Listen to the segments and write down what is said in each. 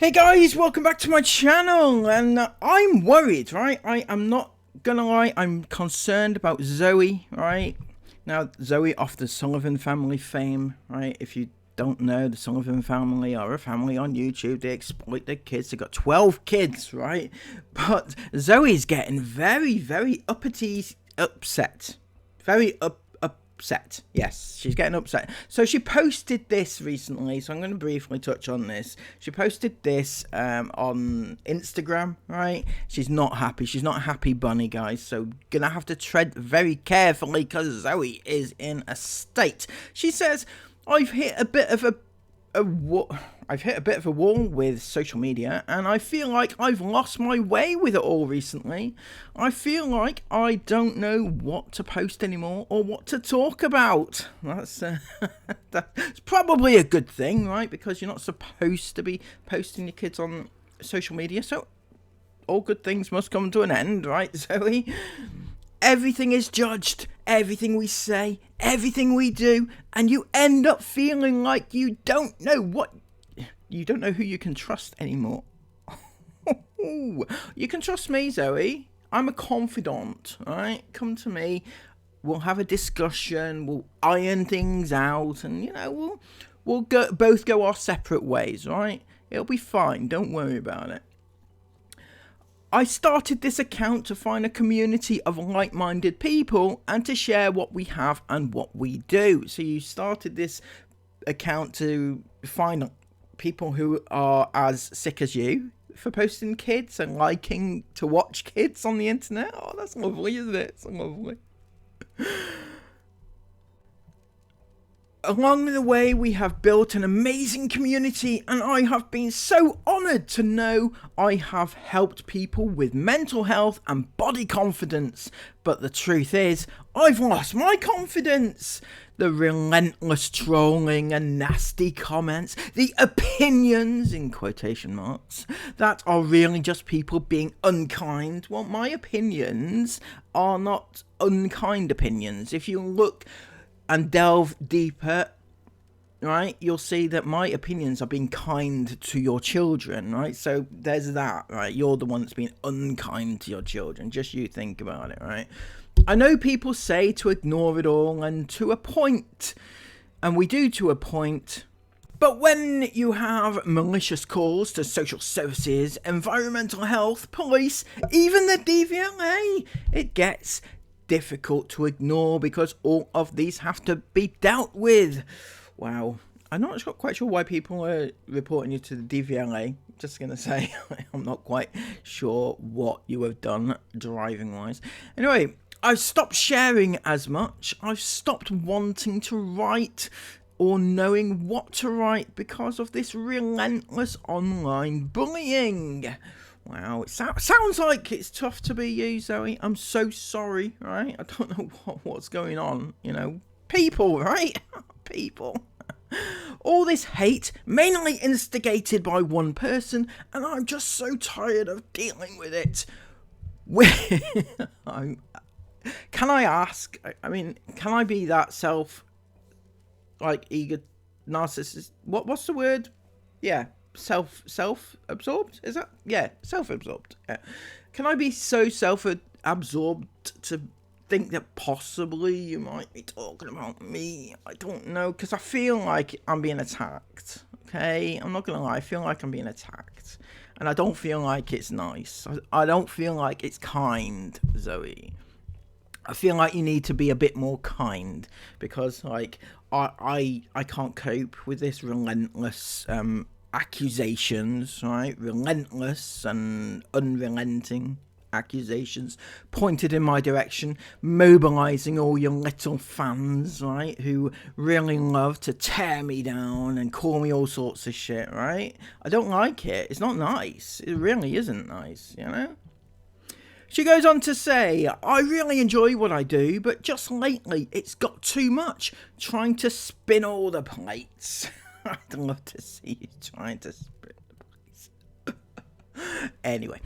Hey guys, welcome back to my channel, and I'm worried, right? I'm not gonna lie, I'm concerned about Zoe, right? Now, Zoe off the Sullivan family fame, right? If you don't know, the Sullivan family are a family on YouTube. They exploit their kids. They got 12 kids, right? But Zoe's getting very uppity upset. Very upset. Yes, she's getting upset. So she posted this recently, so I'm going to briefly touch on this. She posted this on Instagram, right? She's not happy. She's not a happy bunny, guys. So gonna have to tread very carefully because Zoe is in a state. She says, I've hit a bit of a wall with social media, and I feel like I've lost my way with it all recently. I feel like I don't know what to post anymore or what to talk about. That's probably a good thing, right? Because you're not supposed to be posting your kids on social media, so all good things must come to an end, right, Zoe? Everything is judged, everything we say, everything we do, and you end up feeling like you don't know who you can trust anymore. You can trust me, Zoe. I'm a confidant, alright? Come to me, we'll have a discussion, we'll iron things out, and, we'll both go our separate ways, alright? It'll be fine, don't worry about it. I started this account to find a community of like-minded people and to share what we have and what we do. So you started this account to find people who are as sick as you for posting kids and liking to watch kids on the internet. Oh, that's lovely, isn't it? It's lovely. Along the way, we have built an amazing community, and I have been so honoured to know I have helped people with mental health and body confidence. But the truth is, I've lost my confidence. The relentless trolling and nasty comments, the opinions, in quotation marks, that are really just people being unkind. Well, my opinions are not unkind opinions. If you look and delve deeper, right, you'll see that my opinions are being kind to your children, right? So there's that, right? You're the one that's being unkind to your children. Just you think about it, right? I know people say to ignore it all, and to a point, and we do to a point. But when you have malicious calls to social services, environmental health, police, even the DVLA, it gets difficult to ignore because all of these have to be dealt with. Wow. I'm not quite sure why people are reporting you to the DVLA. Just gonna say, I'm not quite sure what you have done driving wise. Anyway, I've stopped sharing as much. I've stopped wanting to write or knowing what to write because of this relentless online bullying. Wow, it sounds like it's tough to be you, Zoe. I'm so sorry, right? I don't know what's going on, People, right? People. All this hate, mainly instigated by one person, and I'm just so tired of dealing with it. Can I ask, can I be that ego, narcissist? What's the word? Yeah. Self-absorbed, is that? Yeah, self-absorbed. Yeah. Can I be so self-absorbed to think that possibly you might be talking about me? I don't know, because I feel like I'm being attacked, okay? I'm not gonna lie, I feel like I'm being attacked, and I don't feel like it's nice. I don't feel like it's kind, Zoe. I feel like you need to be a bit more kind, because I can't cope with this relentless accusations, right? Relentless and unrelenting accusations pointed in my direction, mobilizing all your little fans, right, who really love to tear me down and call me all sorts of shit, right? I don't like it. It's not nice. It really isn't nice, She goes on to say, I really enjoy what I do, but just lately it's got too much, trying to spin all the plates. I'd love to see you trying to spin the plates. Anyway,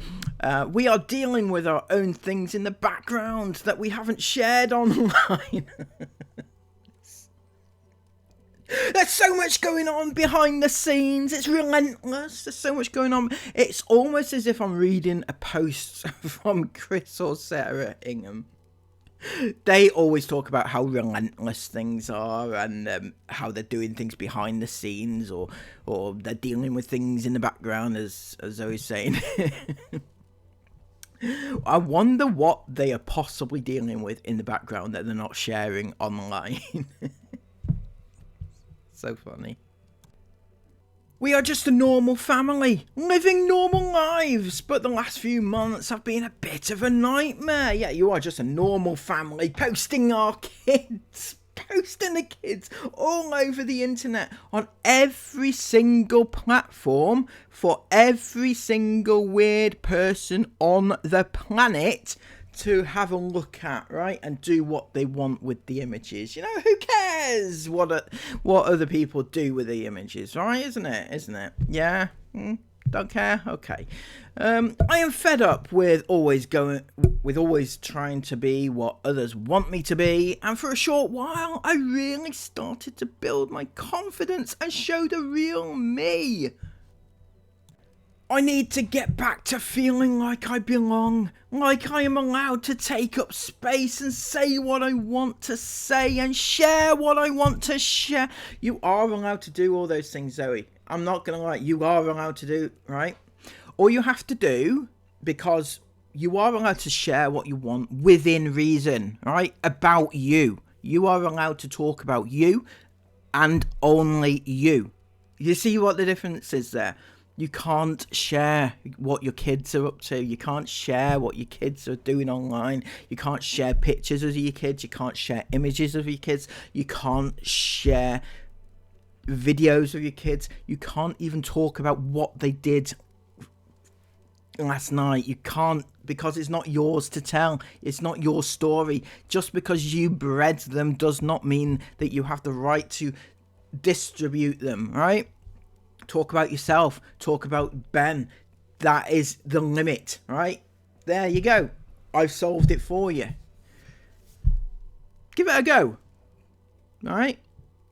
we are dealing with our own things in the background that we haven't shared online. There's so much going on behind the scenes. It's relentless. There's so much going on. It's almost as if I'm reading a post from Chris or Sarah Ingham. They always talk about how relentless things are and how they're doing things behind the scenes or they're dealing with things in the background, as Zoe's saying. I wonder what they are possibly dealing with in the background that they're not sharing online. So funny. We are just a normal family, living normal lives, but the last few months have been a bit of a nightmare. Yeah, you are just a normal family, posting our kids, posting the kids all over the internet, on every single platform, for every single weird person on the planet to have a look at, right, and do what they want with the images. You know, who cares what other people do with the images, right? Isn't it? Yeah. Don't care. Okay. I am fed up with always trying to be what others want me to be, and for a short while I really started to build my confidence and show the real me. I need to get back to feeling like I belong, like I am allowed to take up space and say what I want to say and share what I want to share. You are allowed to do all those things, Zoe. I'm not going to lie, you are allowed to do, right? All you have to do, because you are allowed to share what you want within reason, right? About you. You are allowed to talk about you and only you. You see what the difference is there? You can't share what your kids are up to. You can't share what your kids are doing online. You can't share pictures of your kids. You can't share images of your kids. You can't share videos of your kids. You can't even talk about what they did last night. You can't, because it's not yours to tell. It's not your story. Just because you bred them does not mean that you have the right to distribute them, right? Talk about yourself. Talk about Ben. That is the limit, right? There you go. I've solved it for you. Give it a go. All right?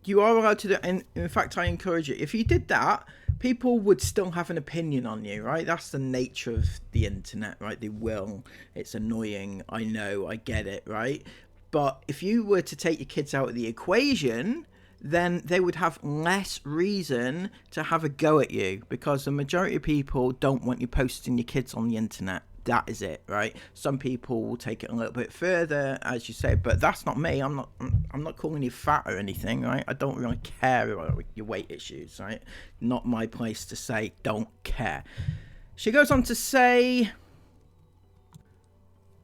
You are allowed to do it. And in fact, I encourage you. If you did that, people would still have an opinion on you, right? That's the nature of the internet, right? They will. It's annoying. I know. I get it, right? But if you were to take your kids out of the equation, then they would have less reason to have a go at you, because the majority of people don't want you posting your kids on the internet. That is it, right? Some people will take it a little bit further, as you say, but that's not me. I'm not calling you fat or anything, right? I don't really care about your weight issues, right? Not my place to say don't care. She goes on to say,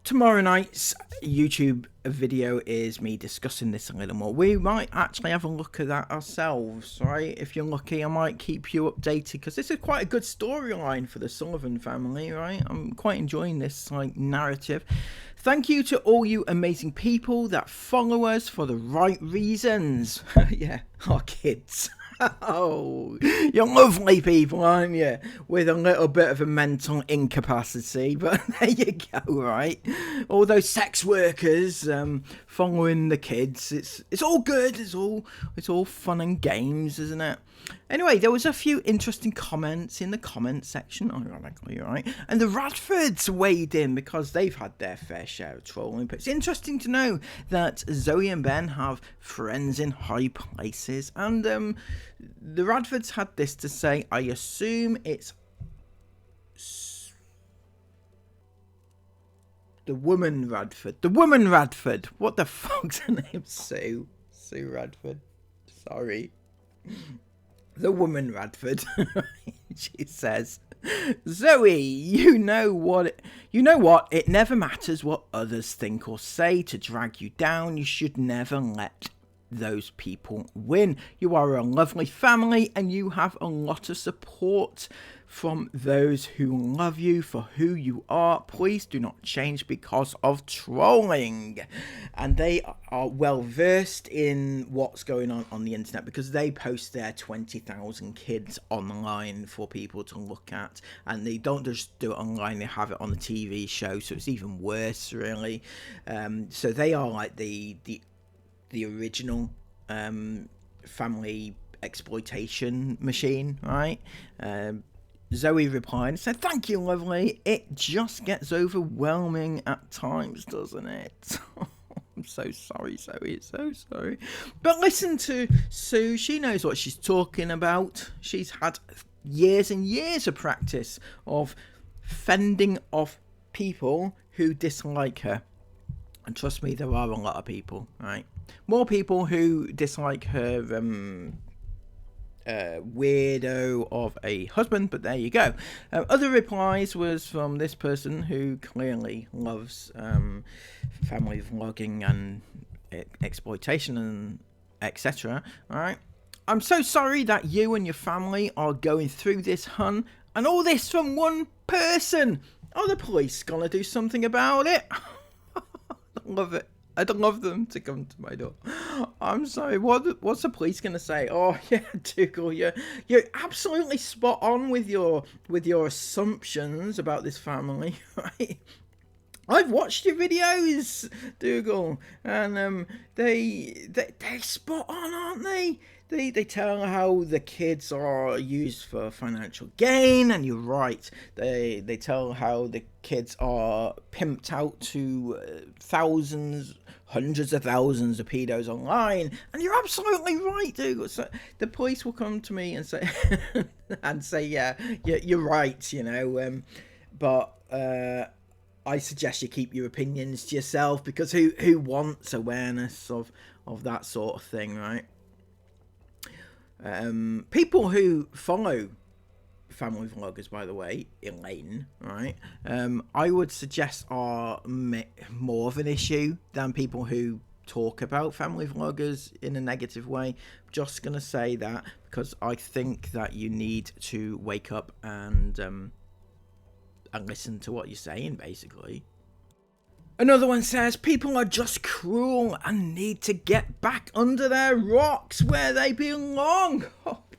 tomorrow night's YouTube video is me discussing this a little more. We might actually have a look at that ourselves, right? If you're lucky, I might keep you updated, because this is quite a good storyline for the Sullivan family, right? I'm quite enjoying this narrative. Thank you to all you amazing people that follow us for the right reasons. Yeah, our kids. Oh, you're lovely people, aren't you? With a little bit of a mental incapacity, but there you go, right? All those sex workers following the kids. It's all good. It's all fun and games, isn't it? Anyway, there was a few interesting comments in the comment section, ironically, right? And the Radfords weighed in because they've had their fair share of trolling. But it's interesting to know that Zoe and Ben have friends in high places. And the Radfords had this to say. I assume it's the woman Radford. The woman Radford. What the fuck's her name? Sue Radford. Sorry. The woman Radford. She says, Zoe, you know what? It never matters what others think or say to drag you down. You should never let those people win. You are a lovely family and you have a lot of support from those who love you for who you are. Please do not change because of trolling. And they are well versed in what's going on the internet, because they post their 20,000 kids online for people to look at, and they don't just do it online, they have it on the TV show, so it's even worse, really. So they are like the original family exploitation machine, right? Zoe replied and said, "Thank you, lovely. It just gets overwhelming at times, doesn't it?" I'm so sorry, Zoe. So sorry. But listen to Sue. She knows what she's talking about. She's had years and years of practice of fending off people who dislike her. And trust me, there are a lot of people, right? More people who dislike her weirdo of a husband, but there you go. Other replies was from this person who clearly loves family vlogging and exploitation and etc. Alright, "I'm so sorry that you and your family are going through this, hun, and all this from one person. Are the police gonna do something about it?" I love it. I'd love them to come to my door. I'm sorry, what's the police going to say? "Oh, yeah, Dougal, you're absolutely spot on with your assumptions about this family," right? "I've watched your videos, Dougal, and they're spot on, aren't they? They tell how the kids are used for financial gain, and you're right. They tell how the kids are pimped out to thousands, hundreds of thousands of pedos online, and you're absolutely right, Dougal." So the police will come to me and say, "Yeah, you're right, you know, but I suggest you keep your opinions to yourself, because who wants awareness of that sort of thing, right?" People who follow family vloggers, by the way, Elaine, right, I would suggest are more of an issue than people who talk about family vloggers in a negative way. Just gonna say that, because I think that you need to wake up and listen to what you're saying, basically. Another one says, "People are just cruel and need to get back under their rocks where they belong."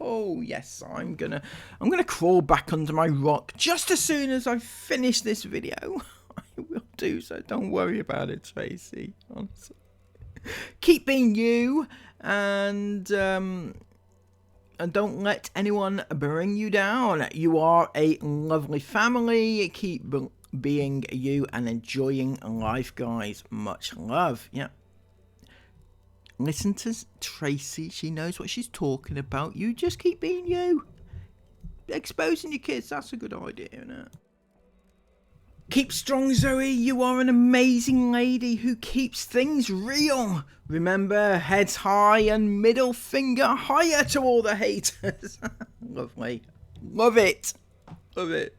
Oh yes, I'm gonna crawl back under my rock just as soon as I finish this video. I will do so. Don't worry about it, Tracy. Honestly, keep being you, and don't let anyone bring you down. You are a lovely family. Keep being you and enjoying life, guys. Much love. Yeah, listen to Tracy. She knows what she's talking about. You just keep being you. Exposing your kids, that's a good idea, isn't it? Keep strong, Zoe. You are an amazing lady who keeps things real. Remember, heads high and middle finger higher to all the haters. Lovely. Love it. Love it.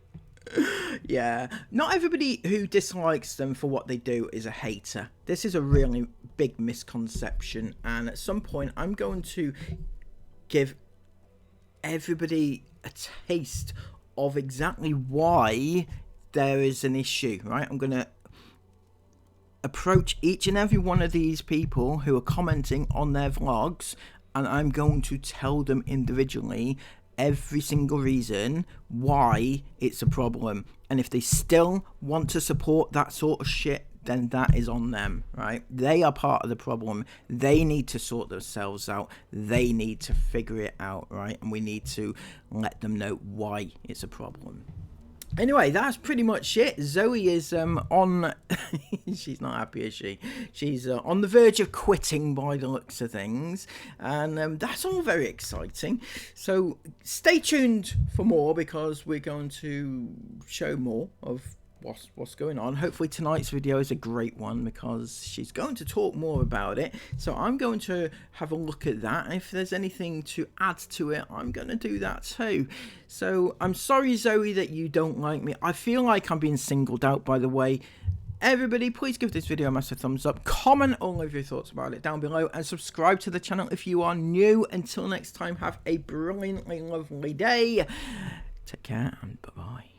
Yeah, not everybody who dislikes them for what they do is a hater. This is a really big misconception, and at some point I'm going to give everybody a taste of exactly why there is an issue, right? I'm going to approach each and every one of these people who are commenting on their vlogs, and I'm going to tell them individually every single reason why it's a problem. And if they still want to support that sort of shit, then that is on them, right? They are part of the problem. They need to sort themselves out. They need to figure it out, right? And we need to let them know why it's a problem. Anyway, that's pretty much it. Zoe is on... she's not happy, is she? She's on the verge of quitting by the looks of things. And that's all very exciting. So stay tuned for more, because we're going to show more of what's going on. Hopefully tonight's video is a great one, because she's going to talk more about it. So I'm going to have a look at that. If there's anything to add to it, I'm going to do that too. So I'm sorry, Zoe, that you don't like me. I feel like I'm being singled out, by the way. Everybody, please give this video a massive thumbs up. Comment all of your thoughts about it down below, and subscribe to the channel if you are new. Until next time, have a brilliantly lovely day. Take care, and bye-bye.